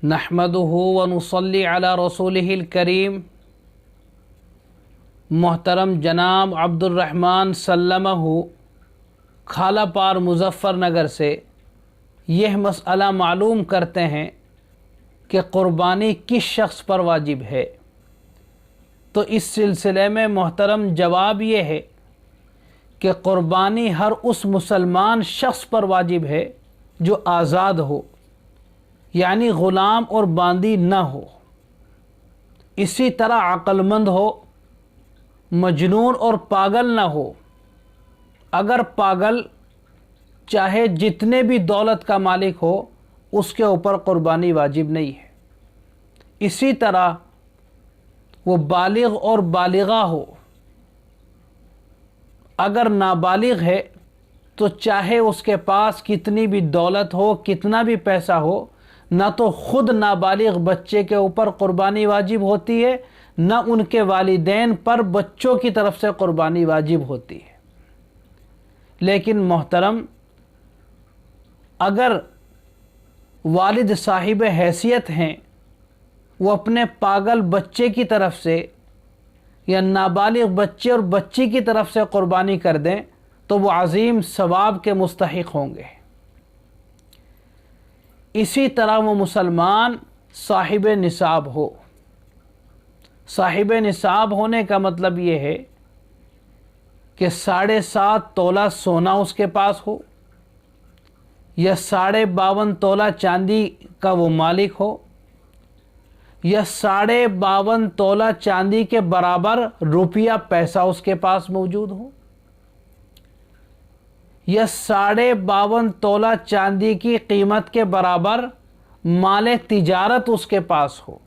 नहमदुहु व नुसल्ली अला रसूलिहिल करीम। मोहतरम जनाब अब्दुर्रहमान सल्लमहु खालापार मुज़फ़्फ़रनगर से यह मसला मालूम करते हैं कि क़ुरबानी किस शख्स पर वाजिब है। तो इस सिलसिले में मोहतरम जवाब ये है कि क़ुरबानी हर उस मुसलमान शख्स पर वाजिब है जो आज़ाद हो, यानी ग़ुलाम और बांदी न हो। इसी तरह अक्लमंद हो, मजनून और पागल न हो। अगर पागल चाहे जितने भी दौलत का मालिक हो, उसके ऊपर क़ुरबानी वाजिब नहीं है। इसी तरह वो बालिग और बालिगा हो। अगर नाबालिग है तो चाहे उसके पास कितनी भी दौलत हो, कितना भी पैसा हो, न तो खुद नाबालिग बच्चे के ऊपर क़ुरबानी वाजिब होती है, न उनके वालिदैन पर बच्चों की तरफ से क़ुरबानी वाजिब होती है। लेकिन मोहतरम, अगर वालिद साहिब हैसियत हैं, वो अपने पागल बच्चे की तरफ से या नाबालिग बच्चे और बच्ची की तरफ से क़ुरबानी कर दें तो वो अज़ीम सवाब के मुस्तहिक़ होंगे। इसी तरह वो मुसलमान साहिब निसाब हो। साहिब निसाब होने का मतलब ये है कि 7.5 तोला सोना उसके पास हो या 52.5 तोला चांदी का वो मालिक हो या 52.5 तोला चांदी के बराबर रुपया पैसा उसके पास मौजूद हो या 52.5 तोला चांदी की कीमत के बराबर माल तिजारत उसके पास हो,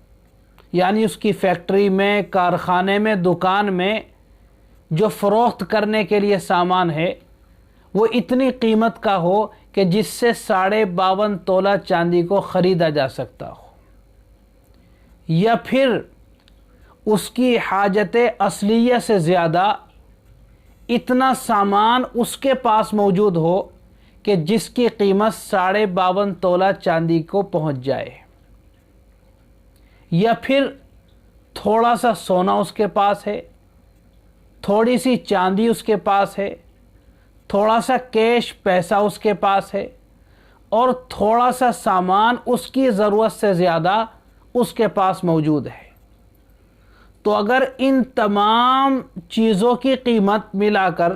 यानी उसकी फैक्ट्री में, कारखाने में, दुकान में जो फ़रोख्त करने के लिए सामान है वो इतनी कीमत का हो कि जिससे 52.5 तोला चांदी को ख़रीदा जा सकता हो, या फिर उसकी हाजत असलिया से ज़्यादा इतना सामान उसके पास मौजूद हो कि जिसकी कीमत 52.5 तोला चांदी को पहुंच जाए, या फिर थोड़ा सा सोना उसके पास है, थोड़ी सी चांदी उसके पास है, थोड़ा सा कैश पैसा उसके पास है और थोड़ा सा सामान उसकी ज़रूरत से ज़्यादा उसके पास मौजूद है। तो अगर इन तमाम चीज़ों की कीमत मिलाकर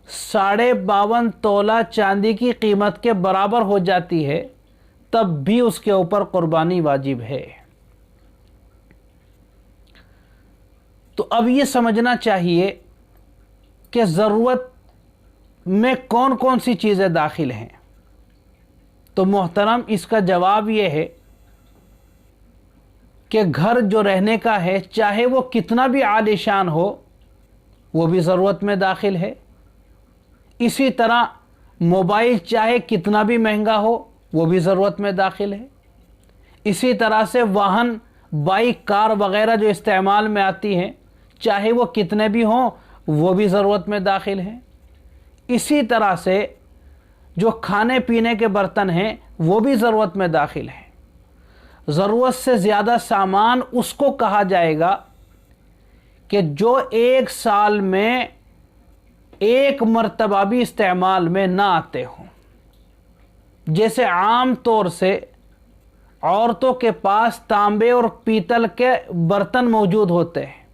52.5 तोला चांदी की कीमत के बराबर हो जाती है, तब भी उसके ऊपर क़ुरबानी वाजिब है। तो अब ये समझना चाहिए कि ज़रूरत में कौन कौन सी चीज़ें दाखिल हैं। तो मोहतरम, इसका जवाब ये है कि घर जो रहने का है, चाहे वो कितना भी आलीशान हो, वो भी ज़रूरत में दाखिल है। इसी तरह मोबाइल चाहे कितना भी महंगा हो, वो भी ज़रूरत में दाखिल है। इसी तरह से वाहन, बाइक, कार वग़ैरह जो इस्तेमाल में आती हैं, चाहे वो कितने भी हों, वो भी ज़रूरत में दाखिल हैं। इसी तरह से जो खाने पीने के बर्तन हैं, वो भी ज़रूरत में दाखिल हैं। ज़रूरत से ज़्यादा सामान उसको कहा जाएगा कि जो 1 साल में 1 मरतबा भी इस्तेमाल में ना आते हों। जैसे आम तौर से औरतों के पास तांबे और पीतल के बर्तन मौजूद होते हैं,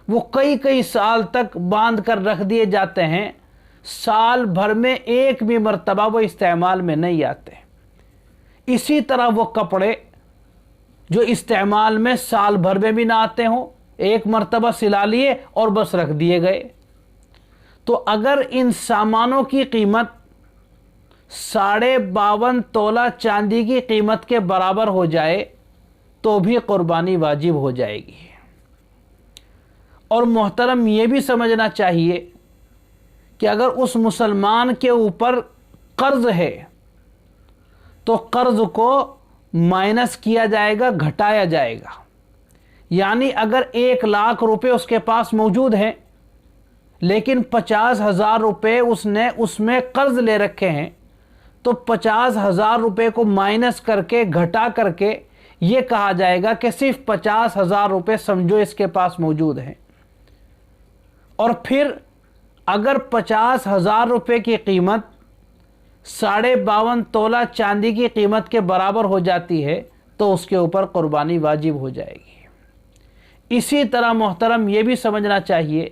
वो कई कई साल तक बांध कर रख दिए जाते हैं, साल भर में 1 भी मरतबा वो इस्तेमाल में नहीं आते। इसी तरह वो कपड़े जो इस्तेमाल में साल भर में भी ना आते हों, 1 मरतबा सिला लिए और बस रख दिए गए। तो अगर इन सामानों की कीमत 52.5 तोला चांदी की कीमत के बराबर हो जाए तो भी क़ुरबानी वाजिब हो जाएगी। और मोहतरम, ये भी समझना चाहिए कि अगर उस मुसलमान के ऊपर कर्ज़ है तो कर्ज़ को माइनस किया जाएगा, घटाया जाएगा। यानी अगर 1 लाख रुपए उसके पास मौजूद हैं, लेकिन 50,000 रुपये उसने उसमें कर्ज़ ले रखे हैं, تو 50,000 روپے کو مائنس کر کے گھٹا کر کے یہ کہا جائے گا کہ صرف 50,000 روپے سمجھو اس کے پاس موجود ہیں. اور پھر اگر 50,000 روپے کی قیمت 52.5 تولہ چاندی کی قیمت کے برابر ہو جاتی ہے تو اس کے اوپر قربانی واجب ہو جائے گی. اسی طرح محترم یہ بھی سمجھنا چاہیے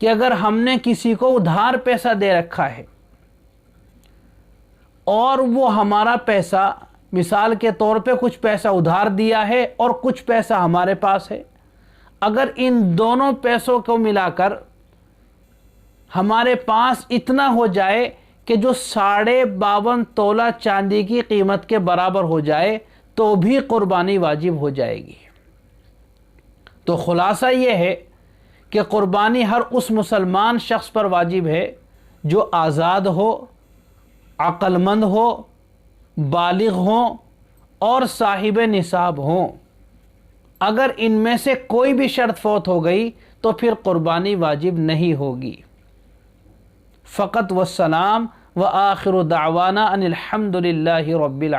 کہ اگر ہم نے کسی کو ادھار پیسہ دے رکھا ہے اور وہ ہمارا پیسہ، مثال کے طور پہ کچھ پیسہ ادھار دیا ہے اور کچھ پیسہ ہمارے پاس ہے، اگر ان دونوں پیسوں کو ملا کر ہمارے پاس اتنا ہو جائے کہ جو 52.5 تولہ چاندی کی قیمت کے برابر ہو جائے تو بھی قربانی واجب ہو جائے گی. تو خلاصہ یہ ہے کہ قربانی ہر اس مسلمان شخص پر واجب ہے جو آزاد ہو، عقل مند ہو، بالغ ہوں اور صاحب نصاب ہوں. اگر ان میں سے کوئی بھی شرط فوت ہو گئی تو پھر قربانی واجب نہیں ہوگی. فقط والسلام وآخر دعوانا ان الحمد للہ رب العالمین.